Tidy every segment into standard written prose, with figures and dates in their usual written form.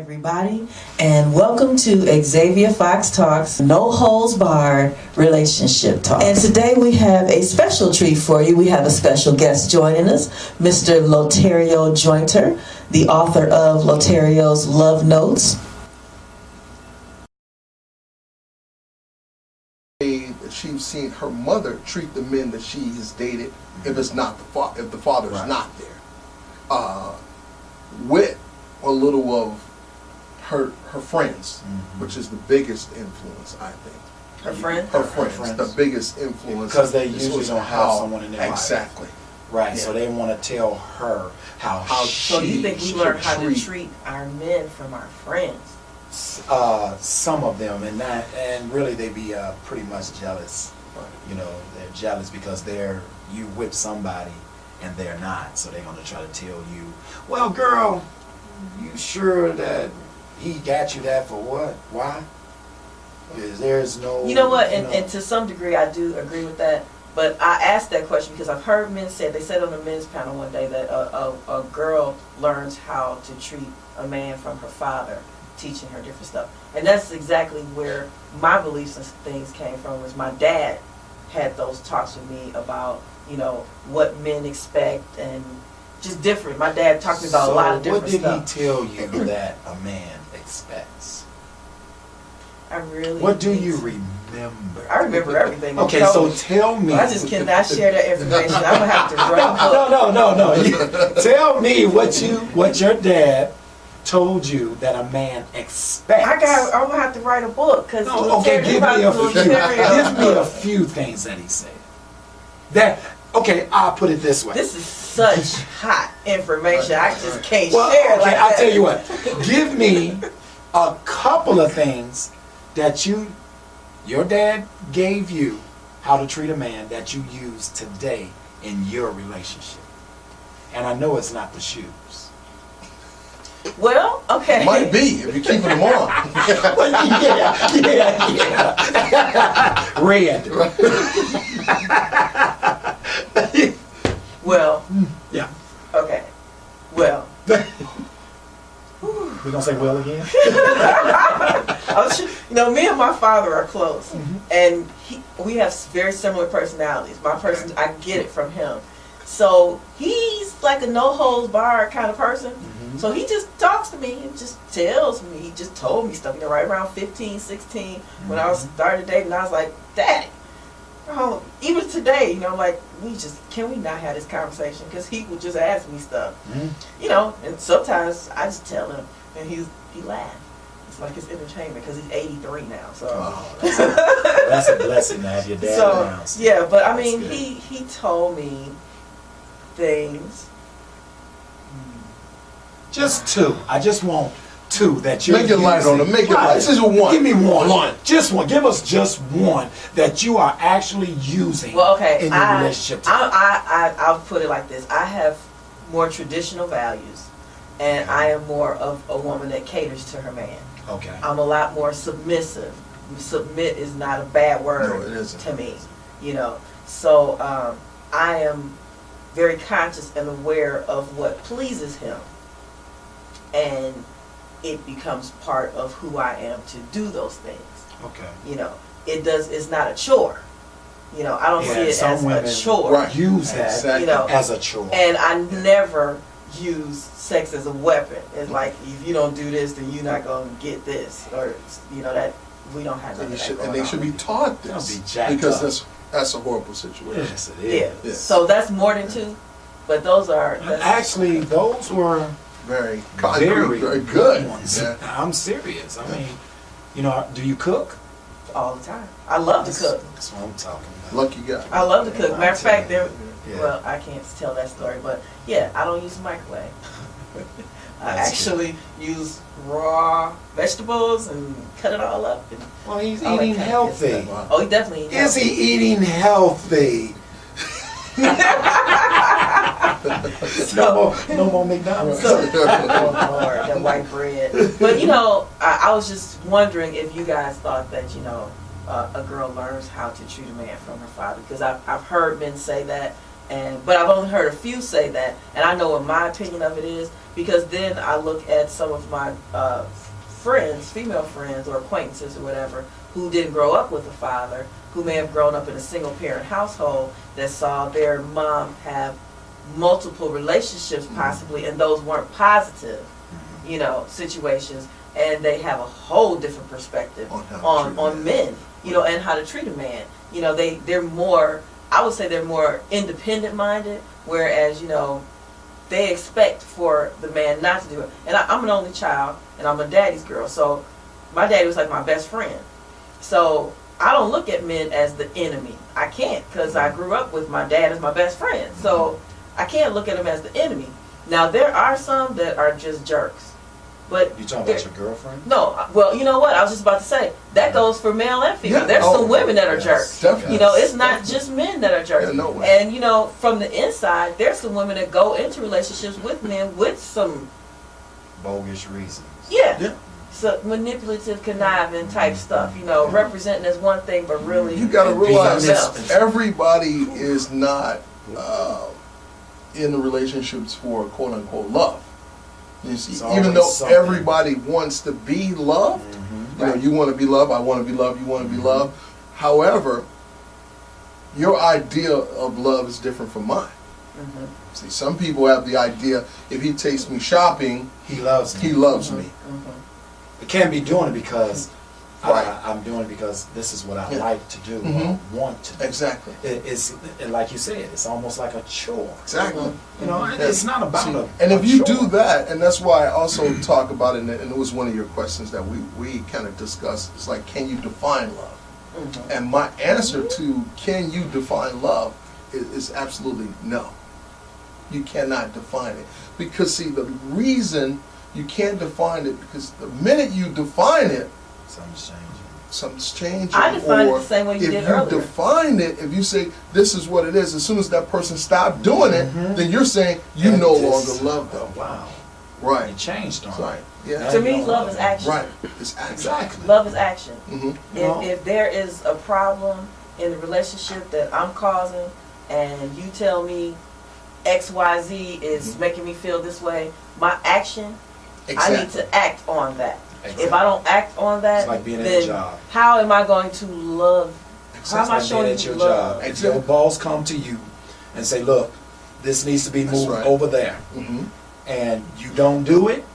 everybody, and welcome to Xavia Fox Talks No Holds Barred Relationship Talk. And today we have a special treat for you. We have a special guest joining us, Mr. Lotario Jointer, the author of Lotario's Love Notes. She's seen her mother treat the men that she has dated, if it's not if the father is not there, with a little of her friends, which is the biggest influence, I think. Her friends? Her friends, the biggest influence. Because they usually don't have someone in their life. Exactly. Right, so they want to tell her how So you think we learn how to treat our men from our friends? Some of them, and really they be pretty much jealous. You know, they're jealous because you whip somebody and they're not, so they're gonna try to tell you, well, girl, you sure that he got you that for what? Why? Because there's no. You know what? And to some degree, I do agree with that. But I asked that question because I've heard men say, they said on the men's panel one day that a girl learns how to treat a man from her father, teaching her different stuff. And that's exactly where my beliefs and things came from, was my dad had those talks with me about, you know, what men expect and just different. My dad talked to me about a lot of different stuff. What did he tell you that a man expects? What do you remember? I remember everything. Okay, so tell me. Well, I just cannot share that information. I'm gonna have to run. No. Tell me what your dad told you that a man expects. I'm gonna have to write a book because give me a few things that he said. I'll put it this way. This is such hot information. I just can't share it like that. I'll tell you what. Give me a couple of things that your dad gave you how to treat a man that you use today in your relationship. And I know it's not the shoes. Well, okay. Might be if you're keeping them on. yeah. Red. Well. Yeah. Okay. Well. We're gonna say well again. Me and my father are close, and we have very similar personalities. I get it from him. So he's like a no holds barred kind of person. So he just talks to me and just tells me. He just told me stuff. Right around 15, 16, when I was started dating, I was like, Daddy. Even today, like, can we not have this conversation? Because he would just ask me stuff, and sometimes I just tell him, and he laughs. It's like it's entertainment because he's 83 now. So that's a blessing to have your dad around. So yeah, but I mean, he told me things. Just two. I just want two that you make it light on them. Make it light. This is one. Give me one. Just one. Give us just one that you are actually using. Well, okay. In your relationship. I'll put it like this. I have more traditional values, and I am more of a woman that caters to her man. Okay. I'm a lot more submissive. Submit is not a bad word to me. So I am very conscious and aware of what pleases him, and it becomes part of who I am to do those things. Okay. It's not a chore. I don't see it as a chore. Right. Use that as a chore. And I never use sex as a weapon. It's like, if you don't do this, then you're not going to get this, or that we don't have that. And they should be taught this, because that's a horrible situation. Yes, it is. Yeah. So that's more than two, but those were very good ones. Yeah. I'm serious. I mean, do you cook? All the time. I love to cook. That's what I'm talking about. Lucky guy. I love to cook. Matter of fact, well, I can't tell that story, but yeah, I don't use the microwave. I actually use raw vegetables and cut it all up. Well, he's eating healthy. Oh, he definitely eats healthy. Is he eating healthy? No more McDonald's. That white bread. But I was just wondering if you guys thought that a girl learns how to treat a man from her father, because I've heard men say that, But I've only heard a few say that, and I know what my opinion of it is, because then I look at some of my friends, female friends or acquaintances or whatever, who didn't grow up with a father, who may have grown up in a single parent household that saw their mom have multiple relationships possibly, and those weren't positive, situations, and they have a whole different perspective on men, and how to treat a man. They're more, I would say they're more independent minded, whereas, they expect for the man not to do it. And I'm an only child, and I'm a daddy's girl, so my daddy was like my best friend. So I don't look at men as the enemy. I can't, because I grew up with my dad as my best friend. So I can't look at him as the enemy. Now, there are some that are just jerks. But you talking about your girlfriend? No. Well, you know what? I was just about to say, that goes for male and female. Yeah. There's some women that are jerks. Definitely. It's not just men that are jerks. Yeah, no way. And, from the inside, there's some women that go into relationships with men with some bogus reasons. Yeah. So manipulative, conniving type stuff, representing as one thing, but really you got to realize else. Everybody is not in the relationships for quote unquote love. You see, even though everybody wants to be loved, you want to be loved, I want to be loved, you want to be loved. However, your idea of love is different from mine. See, some people have the idea if he takes me shopping, he loves me. He loves me. It can't be doing it because I'm doing it because this is what I like to do, or want to do. Exactly. It's like you said, it's almost like a chore. Exactly. It's not about and if you do that, and that's why I also talk about it, and it was one of your questions that we kind of discussed. It's like, can you define love? And my answer to can you define love is absolutely no. You cannot define it, because see, the reason you can't define it, because the minute you define it, something's changing. I defined it the same way you did earlier. If you define it, if you say this is what it is, as soon as that person stopped doing it, then you're saying you no longer love them. Wow. Right. You changed on right. Yeah. To me, love is action. Right. It's action. Exactly. Love is action. If there is a problem in the relationship that I'm causing, and you tell me XYZ is making me feel this way, my action, I need to act on that. Exactly. If I don't act on that, it's like being then at a job. How am I going to love? How am I showing you love? If your boss come to you and say, look, this needs to be moved over there, and you don't do it,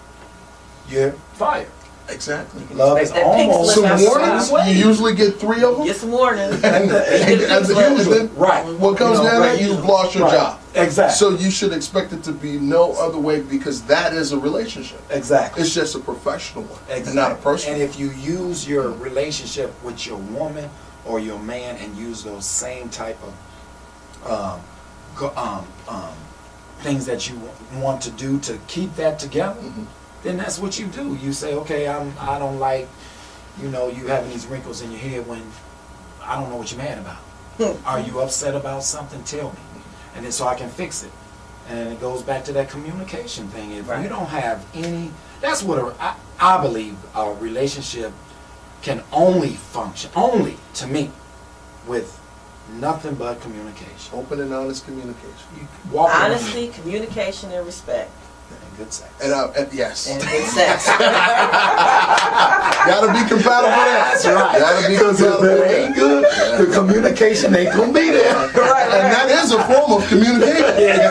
you're fired. Exactly. Love is almost some warnings. You usually get 3 of them. Get some warnings. and right. What comes down, you've lost your job. Exactly. So you should expect it to be no other way, because that is a relationship. Exactly. It's just a professional one, and not a personal. And if you use your relationship with your woman or your man and use those same type of things that you want to do to keep that together, then that's what you do. You say, okay, I don't like, you having these wrinkles in your head when I don't know what you're mad about. Are you upset about something? Tell me. And then so I can fix it. And it goes back to that communication thing. If you don't have any, that's what I believe a relationship can only function, only to me, with nothing but communication. Open and honest communication. Honesty, communication, and respect. And good sex. And yes. And good sex. Gotta be compatible there. That's right. Gotta be Because if compatible. it ain't good, the communication ain't gonna be there. And that is a form of communication.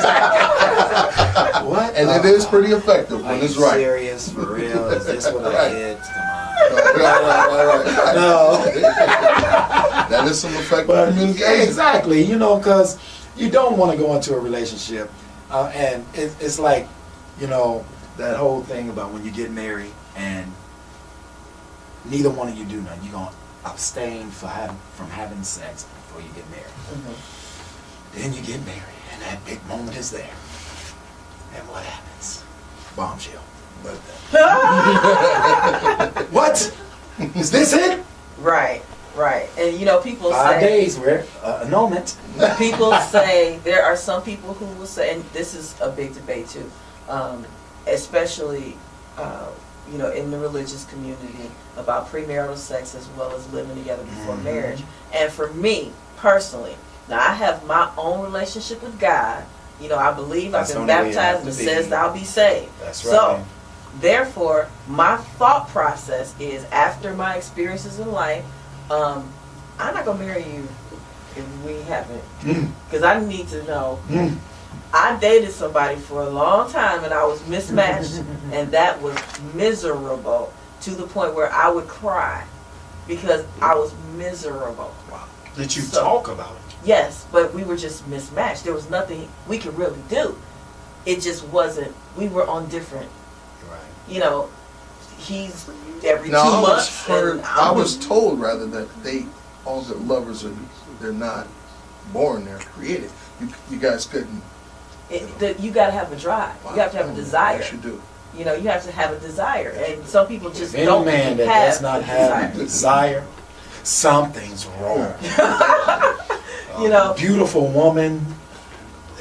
What? And it is pretty effective when it's right. Serious? For real? Is this what I did? Come on. Right. No. That is some effective communication. Exactly. Because you don't want to go into a relationship, and it's like, that whole thing about when you get married and neither one of you do nothing. You're going to abstain from having sex before you get married. Then you get married, and that big moment is there. And what happens? Bombshell. What? Is this it? Right. And people 5 say days, we're annulment. People say, there are some people who will say, and this is a big debate too, especially in the religious community, about premarital sex as well as living together before marriage. And for me personally, Now I have my own relationship with God. You know, I believe I've been baptized and it says I'll be saved. That's right. So, therefore, my thought process is after my experiences in life, I'm not going to marry you if we haven't. Because I need to know. I dated somebody for a long time and I was mismatched and that was miserable to the point where I would cry because I was miserable. Wow. Did you talk about it? Yes, but we were just mismatched. There was nothing we could really do. It just wasn't, we were on different, you know, he's every 2 months. I was told rather that all the lovers they're not born, they're created. You guys couldn't. You got to have a drive. You have to have a desire. Yes, you do. You know, you have to have a desire, and some people just Any don't man that does not have a desire, something's wrong. You know, beautiful woman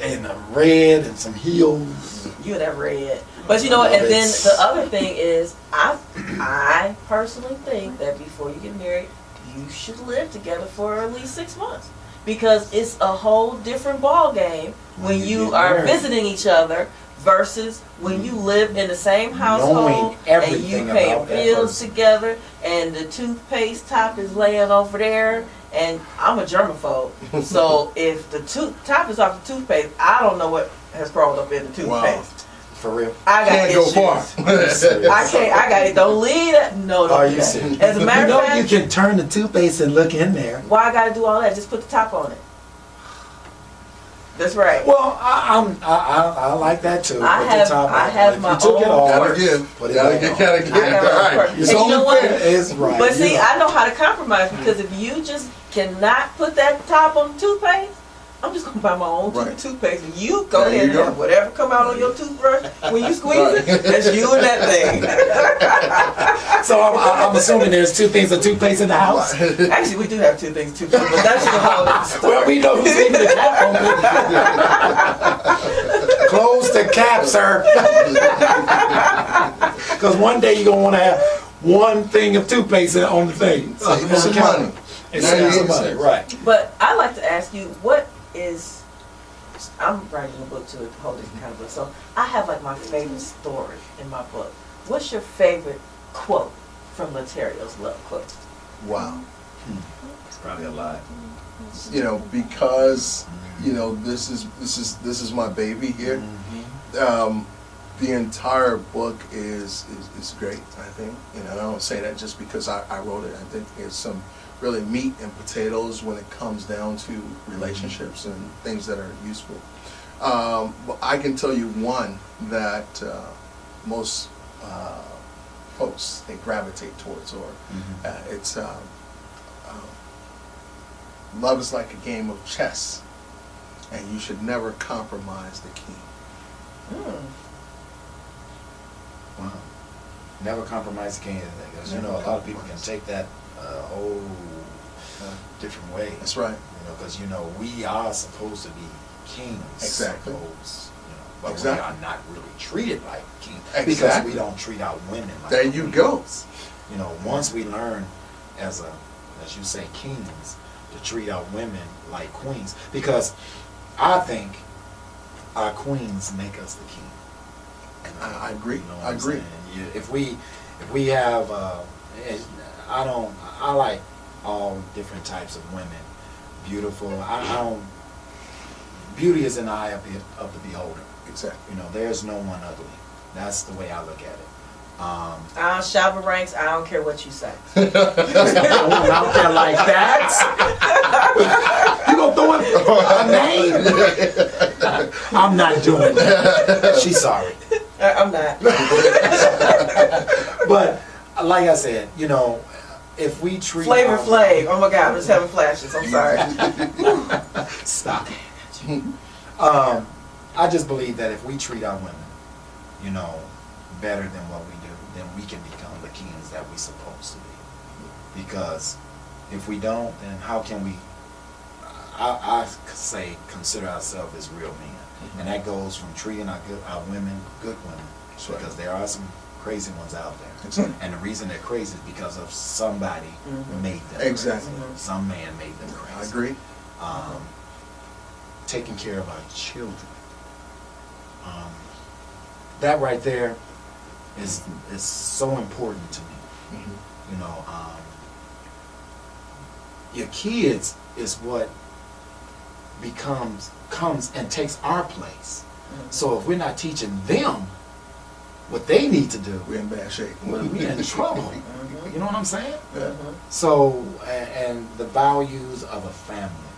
in a red and some heels. You that red. But you know, and then the other thing is, I personally think that before you get married, you should live together for at least 6 months. Because it's a whole different ball game when you are visiting each other versus when you live in the same household and you pay bills together and the toothpaste top is laying over there. And I'm a germaphobe, so if the top is off the toothpaste, I don't know what has crawled up in the toothpaste. Wow. For real? I got issues. Go far. I can't. I got it. Don't leave that. No, don't. Are you serious? As a matter of fact, you can turn the toothpaste and look in there. Why I got to do all that? Just put the top on it. That's right. Well, I like that too. I have my took it own off, gotta give. Put it Gotta back give. All right. It's only fair. It's right. But see, I know how to compromise because if you just cannot put that top on the toothpaste, I'm just gonna buy my own toothpaste, and you go ahead and have whatever come out on your toothbrush when you squeeze it. That's you and that thing. So I'm assuming there's 2 things of toothpaste in the house. Actually, we do have 2 things of toothpaste, but that's the whole other story. Well, we know who's leaving the cap on. Close the cap, sir. Because one day you're gonna want to have 1 thing of toothpaste on the thing. Save some money. Save some money, right? But I'd like to ask you, what is? I'm writing a book to a whole different kind of book, so I have like my favorite story in my book. What's your favorite quote from Lotario's love quote? Wow. It's probably a lot. You know, because you know this is my baby here. The entire book is great. I think, and I don't say that just because I wrote it. I think it's some really meat and potatoes when it comes down to relationships and things that are useful. But I can tell you one that most folks they gravitate towards, or it's love is like a game of chess, and you should never compromise the king. Wow. Never compromise the king, because you know a lot of people can take that whole different way. That's right. You know, because you know we are supposed to be kings. Exactly. But we are not really treated like kings because we don't treat our women like there you go. You know, once we learn as you say, kings, to treat our women like queens, because I think our queens make us the king. I agree. You know I agree. If we have, I like all different types of women. Beautiful. Beauty is in the eye of the beholder. Exactly. You know, there's no one ugly. That's the way I look at it. I don't shower ranks. I don't care what you say. Don't out there like that. You gonna throw a name? I'm not doing that. She's sorry. I'm not. But like I said, you know, if we treat Flavor Flav. Oh my God, I'm just having flashes. I'm sorry. Stop. I just believe that if we treat our women, you know, better than what we do, then we can become the kings that we're supposed to be. Because if we don't, then how can we? I say consider ourselves as real men, and that goes from treating our women good women, because there are some crazy ones out there, and the reason they're crazy is because of somebody made them. Exactly. Crazy. Some man made them crazy. I agree. taking care of our children. That right there is so important to me. You know, your kids is what comes and takes our place. So if we're not teaching them what they need to do, We're in bad shape. we're in trouble. You know what I'm saying? Yeah. So, and the values of a family.